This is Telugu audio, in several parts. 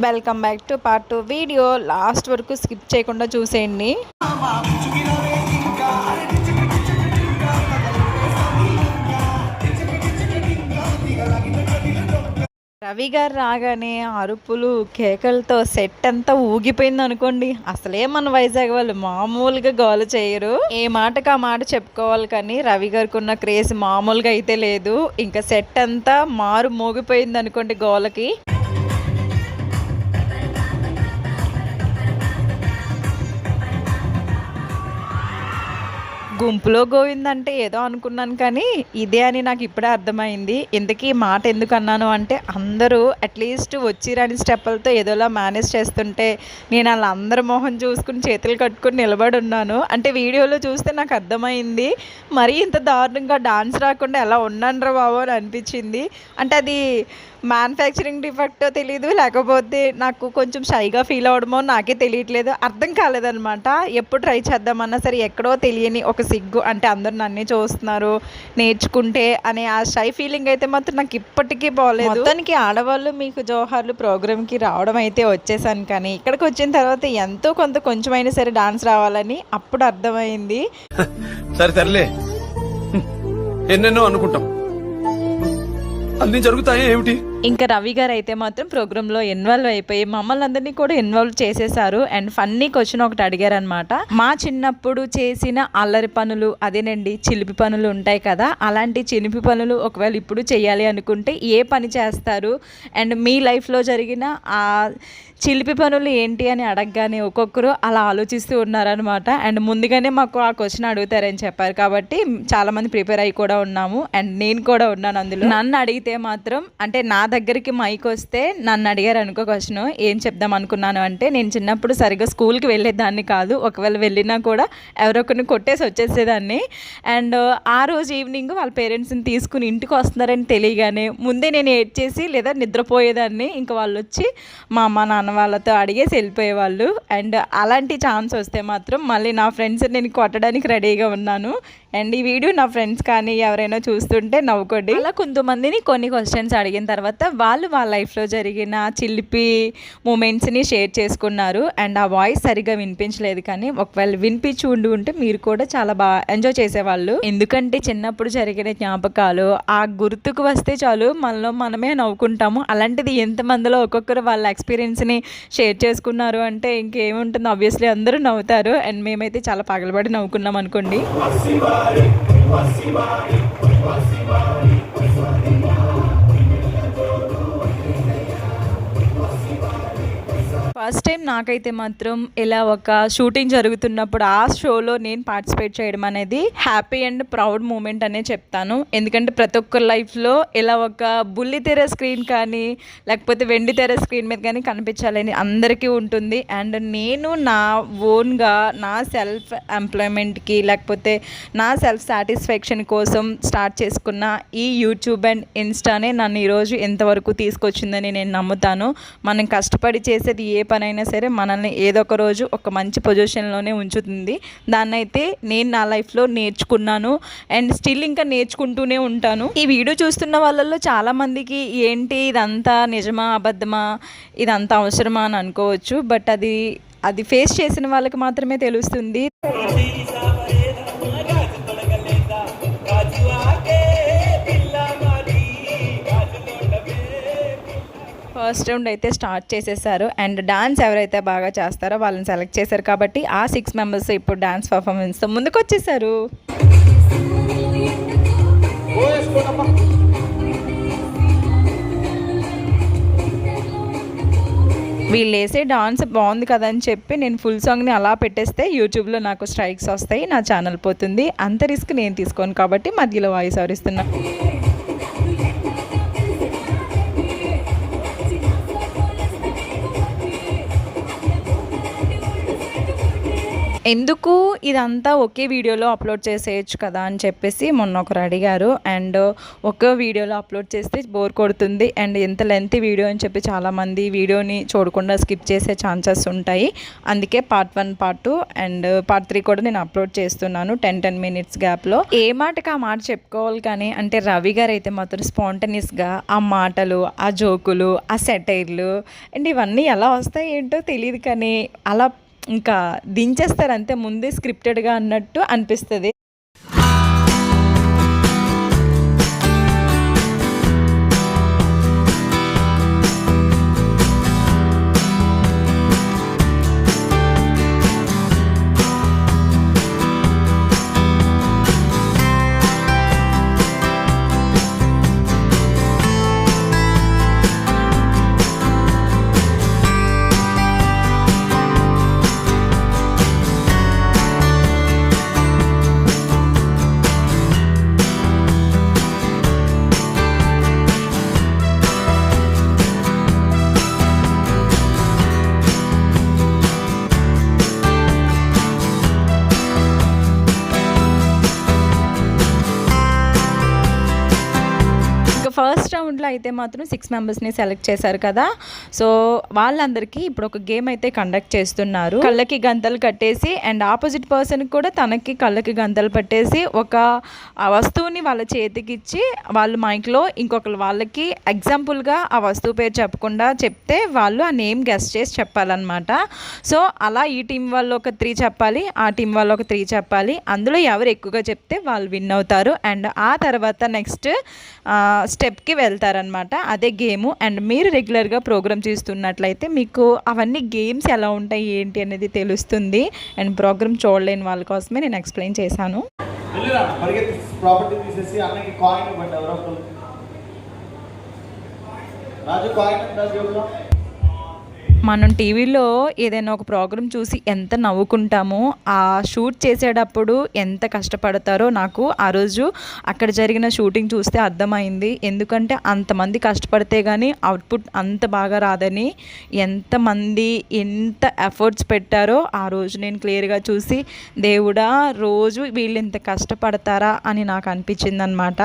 Welcome back to part 2 video. Last వరకు స్కిప్ చేయకుండా చూసేయండి. రవి గారు రాగానే అరుపులు కేకలతో సెట్ అంతా ఊగిపోయింది అనుకోండి. అసలే మన వైజాగ్ వాళ్ళు మామూలుగా గోల చేయరు. ఏ మాటకు ఆ మాట చెప్పుకోవాలి, కానీ రవి గారికి ఉన్న క్రేజ్ మామూలుగా అయితే లేదు. ఇంకా సెట్ అంతా మారు మోగిపోయింది అనుకోండి గోలకి. గుంపులో గోవిందంటే ఏదో అనుకున్నాను, కానీ ఇదే అని నాకు ఇప్పుడే అర్థమైంది. ఇంతకీ మాట ఎందుకు అన్నాను అంటే, అందరూ అట్లీస్ట్ వచ్చి రాని స్టెప్పులతో ఏదోలా మేనేజ్ చేస్తుంటే నేను అలా అందరి మొహం చూసుకుని చేతులు కట్టుకుని నిలబడి ఉన్నాను. అంటే వీడియోలో చూస్తే నాకు అర్థమైంది, మరీ ఇంత దారుణంగా డాన్స్ రాకుండా ఎలా ఉన్నాను బాబు అని అనిపించింది. అంటే అది మ్యానుఫ్యాక్చరింగ్ డిఫెక్టో తెలీదు, లేకపోతే నాకు కొంచెం షైగా ఫీల్ అవ్వడమో నాకే తెలియట్లేదు, అర్థం కాలేదనమాట. ఎప్పుడు ట్రై చేద్దామన్నా సరే ఎక్కడో తెలియని ఒక సిగ్గు, అంటే అందరు నన్నే చూస్తున్నారు నేర్చుకుంటే అనే ఆ షై ఫీలింగ్ అయితే మాత్రం నాకు ఇప్పటికీ బాగలేదు. మొత్తానికి ఆడవాళ్ళు మీకు జోహార్లు ప్రోగ్రామ్కి రావడం అయితే వచ్చేసాను, కానీ ఇక్కడికి వచ్చిన తర్వాత ఎంతో కొంచెమైనా సరే డాన్స్ రావాలని అప్పుడు అర్థమైంది. సరే సర్లే, ఎన్నెన్నో అనుకుంటాం, అన్ని జరుగుతాయి ఏమిటి. ఇంకా రవి గారు అయితే మాత్రం ప్రోగ్రాంలో ఇన్వాల్వ్ అయిపోయి మమ్మల్ని అందరినీ కూడా ఇన్వాల్వ్ చేసేసారు. అండ్ ఫన్నీ క్వశ్చన్ ఒకటి అడిగారు అనమాట. మా చిన్నప్పుడు చేసిన అల్లరి పనులు, అదేనండి చిలిపి పనులు ఉంటాయి కదా, అలాంటి చిలిపి పనులు ఒకవేళ ఇప్పుడు చేయాలి అనుకుంటే ఏ పని చేస్తారు, అండ్ మీ లైఫ్లో జరిగిన ఆ చిలిపి పనులు ఏంటి అని అడగగానే ఒక్కొక్కరు అలా ఆలోచిస్తూ ఉన్నారనమాట. అండ్ ముందుగానే మాకు ఆ క్వశ్చన్ అడుగుతారని చెప్పారు కాబట్టి చాలామంది ప్రిపేర్ అయ్యి కూడా ఉన్నాము, అండ్ నేను కూడా ఉన్నాను అందులో. నన్ను అడిగితే మాత్రం, అంటే నా దగ్గరికి మైక్ వస్తే నన్ను అడిగారు అనుకో క్వశ్చన్, ఏం చెప్దాం అనుకున్నాను అంటే, నేను చిన్నప్పుడు సరిగ్గా స్కూల్కి వెళ్ళేదాన్ని కాదు, ఒకవేళ వెళ్ళినా కూడా ఎవరొకరిని కొట్టేసి వచ్చేసేదాన్ని. అండ్ ఆ రోజు ఈవినింగ్ వాళ్ళ పేరెంట్స్ని తీసుకుని ఇంటికి వస్తున్నారని తెలియగానే ముందే నేను ఏడ్చేసి లేదా నిద్రపోయేదాన్ని. ఇంకా వాళ్ళు వచ్చి మా అమ్మ నాన్న వాళ్ళతో అడిగేసి వెళ్ళిపోయేవాళ్ళు. అండ్ అలాంటి ఛాన్స్ వస్తే మాత్రం మళ్ళీ నా ఫ్రెండ్స్ నేను కొట్టడానికి రెడీగా ఉన్నాను. అండ్ ఈ వీడియో నా ఫ్రెండ్స్ కానీ ఎవరైనా చూస్తుంటే నవ్వుకోండి. అలా కొంతమందిని కొన్ని క్వశ్చన్స్ అడిగిన తర్వాత వాళ్ళు వాళ్ళ లైఫ్లో జరిగిన చిలిపి మూమెంట్స్ని షేర్ చేసుకున్నారు. అండ్ ఆ వాయిస్ సరిగా వినిపించలేదు, కానీ ఒకవేళ వినిపించి ఉంటే మీరు కూడా చాలా బాగా ఎంజాయ్ చేసేవాళ్ళు. ఎందుకంటే చిన్నప్పుడు జరిగిన జ్ఞాపకాలు ఆ గుర్తుకు వస్తే చాలు మనలో మనమే నవ్వుకుంటాము. అలాంటిది ఎంతమందిలో ఒక్కొక్కరు వాళ్ళ ఎక్స్పీరియన్స్ని షేర్ చేసుకున్నారు అంటే ఇంకేముంటుంది, ఆబ్వియస్లీ అందరూ నవ్వుతారు. అండ్ మేమైతే చాలా పగలబడి నవ్వుకున్నాం అనుకోండి. ఫస్ట్ టైం నాకైతే మాత్రం ఇలా ఒక షూటింగ్ జరుగుతున్నప్పుడు ఆ షోలో నేను పార్టిసిపేట్ చేయడం అనేది హ్యాపీ అండ్ ప్రౌడ్ మూమెంట్ అనే చెప్తాను. ఎందుకంటే ప్రతి ఒక్కరి లైఫ్లో ఇలా ఒక బుల్లి తెర స్క్రీన్ కానీ లేకపోతే వెండి తెర స్క్రీన్ మీద కానీ కనిపించాలని అందరికీ ఉంటుంది. అండ్ నేను నా ఓన్గా నా సెల్ఫ్ ఎంప్లాయ్మెంట్కి లేకపోతే నా సెల్ఫ్ సాటిస్ఫాక్షన్ కోసం స్టార్ట్ చేసుకున్న ఈ యూట్యూబ్ అండ్ ఇన్స్టానే నన్ను ఈరోజు ఎంతవరకు తీసుకొచ్చిందని నేను నమ్ముతాను. మనం కష్టపడి చేసేది ఏ పనైనా సరే మనల్ని ఏదో ఒక రోజు ఒక మంచి పొజిషన్లోనే ఉంచుతుంది. దాన్నైతే నేను నా లైఫ్లో నేర్చుకున్నాను అండ్ స్టిల్ ఇంకా నేర్చుకుంటూనే ఉంటాను. ఈ వీడియో చూస్తున్న వాళ్ళల్లో చాలామందికి ఏంటి ఇదంతా నిజమా అబద్ధమా, ఇదంతా అవసరమా అని అనుకోవచ్చు. బట్ అది ఫేస్ చేసిన వాళ్ళకి మాత్రమే తెలుస్తుంది. ఫస్ట్ రౌండ్ అయితే స్టార్ట్ చేసేసారు. అండ్ డాన్స్ ఎవరైతే బాగా చేస్తారో వాళ్ళని సెలెక్ట్ చేశారు కాబట్టి ఆ 6 మెంబర్స్ ఇప్పుడు డాన్స్ పర్ఫార్మెన్స్తో ముందుకు వచ్చేసారు. వీళ్ళు వేసే డాన్స్ బాగుంది కదా అని చెప్పి నేను ఫుల్ సాంగ్ని అలా పెట్టేస్తే యూట్యూబ్లో నాకు స్ట్రైక్స్ వస్తాయి, నా ఛానల్ పోతుంది. అంత రిస్క్ నేను తీసుకోను కాబట్టి మధ్యలో వాయిస్ ఓవర్ ఇస్తున్నా. ఎందుకు ఇదంతా ఒకే వీడియోలో అప్లోడ్ చేసేయచ్చు కదా అని చెప్పేసి మొన్న ఒకరు అడిగారు. అండ్ ఒకే వీడియోలో అప్లోడ్ చేస్తే బోర్ కొడుతుంది అండ్ ఎంత లెంత్ వీడియో అని చెప్పి చాలామంది వీడియోని చూడకుండా స్కిప్ చేసే ఛాన్సెస్ ఉంటాయి. అందుకే పార్ట్ 1 పార్ట్ 2 అండ్ పార్ట్ 3 కూడా నేను అప్లోడ్ చేస్తున్నాను 10 మినిట్స్ గ్యాప్లో. ఏ మాటకి ఆ మాట చెప్పుకోవాలి కానీ అంటే రవి గారు అయితే మాత్రం స్పాంటనియస్గా ఆ మాటలు, ఆ జోకులు, ఆ సెటైర్లు అండ్ ఇవన్నీ ఎలా వస్తాయి ఏంటో తెలియదు కానీ అలా ఇంకా దించేస్తారు అంతే, ముందే స్క్రిప్టెడ్గా అన్నట్టు అనిపిస్తుంది. ఫస్ట్ రౌండ్లో అయితే మాత్రం 6 మెంబర్స్ని సెలెక్ట్ చేశారు కదా. సో వాళ్ళందరికీ ఇప్పుడు ఒక గేమ్ అయితే కండక్ట్ చేస్తున్నారు. కళ్ళకి గంతలు కట్టేసి అండ్ ఆపోజిట్ పర్సన్కి కూడా తనకి కళ్ళకి గంతలు పట్టేసి ఒక వస్తువుని వాళ్ళ చేతికి ఇచ్చి వాళ్ళు మైక్లో ఇంకొకరు వాళ్ళకి ఎగ్జాంపుల్గా ఆ వస్తువు పేరు చెప్పకుండా చెప్తే వాళ్ళు ఆ నేమ్ గెస్ చేసి చెప్పాలన్నమాట. సో అలా ఈ టీం వాళ్ళు ఒక 3 చెప్పాలి, ఆ టీం వాళ్ళు ఒక 3 చెప్పాలి. అందులో ఎవరు ఎక్కువగా చెప్తే వాళ్ళు విన్ అవుతారు. అండ్ ఆ తర్వాత నెక్స్ట్ స్టెప్కి వెళ్తారనమాట. అదే గేము. అండ్ మీరు రెగ్యులర్గా ప్రోగ్రామ్ చూస్తున్నట్లయితే మీకు అవన్నీ గేమ్స్ ఎలా ఉంటాయి ఏంటి అనేది తెలుస్తుంది. అండ్ ప్రోగ్రామ్ చూడలేని వాళ్ళ కోసమే నేను ఎక్స్ప్లెయిన్ చేశాను. మనం టీవీలో ఏదైనా ఒక ప్రోగ్రామ్ చూసి ఎంత నవ్వుకుంటామో ఆ షూట్ చేసేటప్పుడు ఎంత కష్టపడతారో నాకు ఆ రోజు అక్కడ జరిగిన షూటింగ్ చూస్తే అర్థమైంది. ఎందుకంటే అంతమంది కష్టపడితే కానీ అవుట్పుట్ అంత బాగా రాదని, ఎంతమంది ఎంత ఎఫర్ట్స్ పెట్టారో ఆ రోజు నేను క్లియర్గా చూసి దేవుడా రోజు వీళ్ళు ఇంత కష్టపడతారా అని నాకు అనిపించింది అనమాట.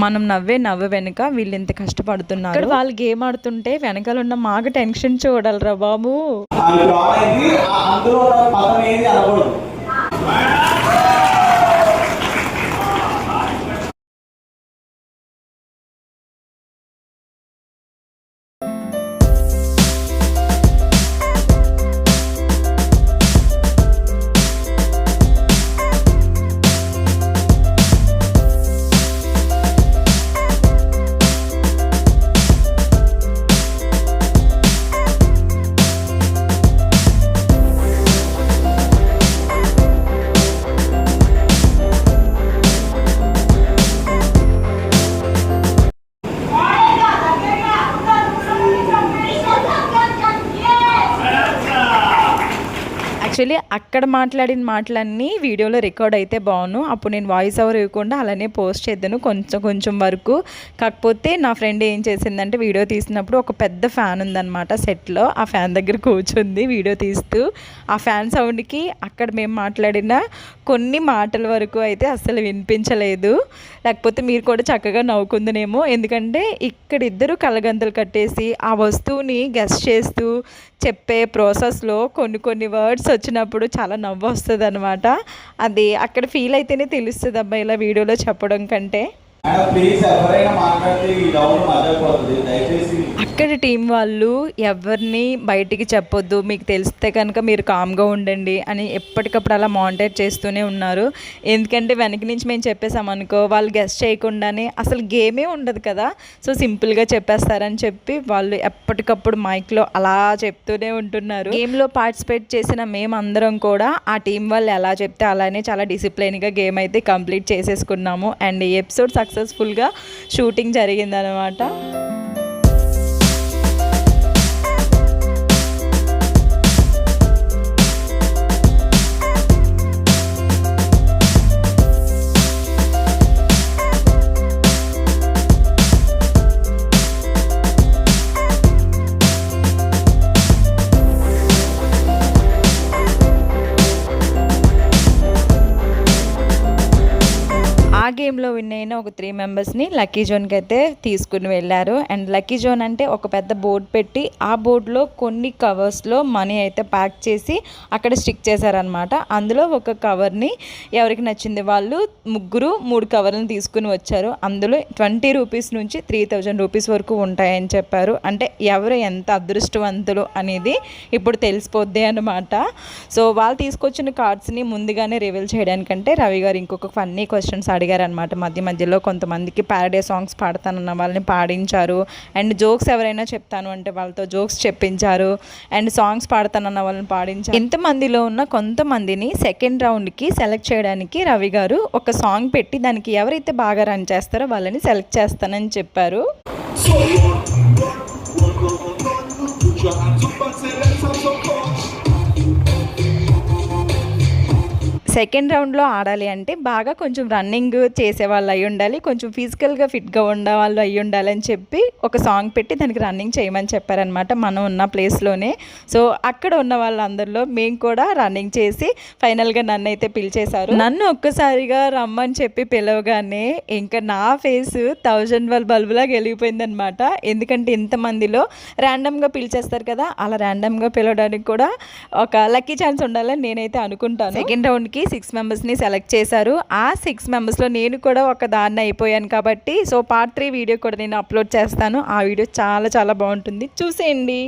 మనం నవ్వు వెనుక వీళ్ళు ఇంత కష్టపడుతున్నారు. వాళ్ళు గేమ్ ఆడుతుంటే వెనకాల ఉన్న మాకు టెన్షన్ చూడాలి బాబు. యాక్చువల్లీ అక్కడ మాట్లాడిన మాటలన్నీ వీడియోలో రికార్డ్ అయితే బాగున్నాను. అప్పుడు నేను వాయిస్ ఓవర్ ఇవ్వకుండా అలానే పోస్ట్ చేద్దాను కొంచెం వరకు. కాకపోతే నా ఫ్రెండ్ ఏం చేసిందంటే వీడియో తీసినప్పుడు ఒక పెద్ద ఫ్యాన్ ఉందన్నమాట సెట్లో. ఆ ఫ్యాన్ దగ్గర కూర్చుంది వీడియో తీస్తూ. ఆ ఫ్యాన్ సౌండ్కి అక్కడ మేము మాట్లాడిన కొన్ని మాటల వరకు అయితే అస్సలు వినిపించలేదు. లేకపోతే మీరు కూడా చక్కగా నవ్వుకుందనేమో. ఎందుకంటే ఇక్కడ ఇద్దరు కళ్ళగంతలు కట్టేసి ఆ వస్తువుని గెస్ చేస్తూ చెప్పే ప్రాసెస్లో కొన్ని వర్డ్స్ వచ్చినప్పుడు చాలా నవ్వు వస్తుంది అనమాట. అది అక్కడ ఫీల్ అయితేనే తెలుస్తుంది అబ్బా ఇలా వీడియోలో చెప్పడం కంటే. అక్కడ టీం వాళ్ళు ఎవరిని బయటికి చెప్పొద్దు, మీకు తెలిస్తే కనుక మీరు కామ్గా ఉండండి అని ఎప్పటికప్పుడు అలా మానిటర్ చేస్తూనే ఉన్నారు. ఎందుకంటే వెనక నుంచి మేము చెప్పేసామనుకో వాళ్ళు గెస్ట్ చేయకుండానే అసలు గేమే ఉండదు కదా, సో సింపుల్గా చెప్పేస్తారని చెప్పి వాళ్ళు ఎప్పటికప్పుడు మైక్లో అలా చెప్తూనే ఉంటున్నారు. గేమ్లో పార్టిసిపేట్ చేసిన మేమందరం కూడా ఆ టీం వాళ్ళు ఎలా చెప్తే అలానే చాలా డిసిప్లైన్గా గేమ్ అయితే కంప్లీట్ చేసేసుకున్నాము. అండ్ ఈ ఎపిసోడ్ సక్సెస్ఫుల్గా షూటింగ్ జరిగిందనమాట. గేమ్లో విన్ అయిన ఒక 3 మెంబర్స్ని లక్కీ జోన్కి అయితే తీసుకుని వెళ్ళారు. అండ్ లక్కీ జోన్ అంటే ఒక పెద్ద బోర్డు పెట్టి ఆ బోర్డులో కొన్ని కవర్స్లో మనీ అయితే ప్యాక్ చేసి అక్కడ స్టిక్ చేశారనమాట. అందులో ఒక కవర్ని ఎవరికి నచ్చింది వాళ్ళు ముగ్గురు 3 కవర్లను తీసుకుని వచ్చారు. అందులో 20 రూపీస్ నుంచి 3000 రూపీస్ వరకు ఉంటాయని చెప్పారు. అంటే ఎవరు ఎంత అదృష్టవంతులు అనేది ఇప్పుడు తెలిసిపోద్ది అన్నమాట. సో వాళ్ళు తీసుకొచ్చిన కార్డ్స్ని ముందుగానే రివీల్ చేయడానికంటే రవి గారు ఇంకొక ఫన్నీ క్వశ్చన్స్ అడిగారనమాట. మధ్యలో కొంతమందికి ప్యారడీ సాంగ్స్ పాడతానన్న వాళ్ళని పాడించారు. అండ్ జోక్స్ ఎవరైనా చెప్తాను అంటే వాళ్ళతో జోక్స్ చెప్పించారు. అండ్ సాంగ్స్ పాడతానన్న వాళ్ళని పాడించారు. ఇంతమందిలో ఉన్న కొంతమందిని సెకండ్ రౌండ్కి సెలెక్ట్ చేయడానికి రవి గారు ఒక సాంగ్ పెట్టి దానికి ఎవరైతే బాగా రన్ చేస్తారో వాళ్ళని సెలెక్ట్ చేస్తానని చెప్పారు. సెకండ్ రౌండ్లో ఆడాలి అంటే బాగా కొంచెం రన్నింగ్ చేసే వాళ్ళు అయి ఉండాలి, కొంచెం ఫిజికల్గా ఫిట్గా ఉండే వాళ్ళు అయి ఉండాలి అని చెప్పి ఒక సాంగ్ పెట్టి దానికి రన్నింగ్ చేయమని చెప్పారనమాట మనం ఉన్న ప్లేస్లోనే. సో అక్కడ ఉన్న వాళ్ళందరిలో మేము కూడా రన్నింగ్ చేసి ఫైనల్గా నన్ను అయితే పిలిచేశారు. నన్ను ఒక్కసారిగా రమ్మని చెప్పి పిలవగానే ఇంకా నా ఫేస్ 1000 బల్బులాగా వెలిగిపోయిందనమాట. ఎందుకంటే ఇంతమందిలో ర్యాండమ్గా పిలిచేస్తారు కదా, అలా ర్యాండమ్గా పిలవడానికి కూడా ఒక లక్కీ ఛాన్స్ ఉండాలని నేనైతే అనుకుంటాను. సెకండ్ రౌండ్కి 6 మెంబర్స్ని సెలెక్ట్ చేశారు. ఆ 6 మెంబర్స్లో నేను కూడా ఒక దాన్ని అయిపోయాను కాబట్టి సో పార్ట్ 3 వీడియో కూడా నేను అప్లోడ్ చేస్తాను. ఆ వీడియో చాలా చాలా బాగుంటుంది, చూసేయండి.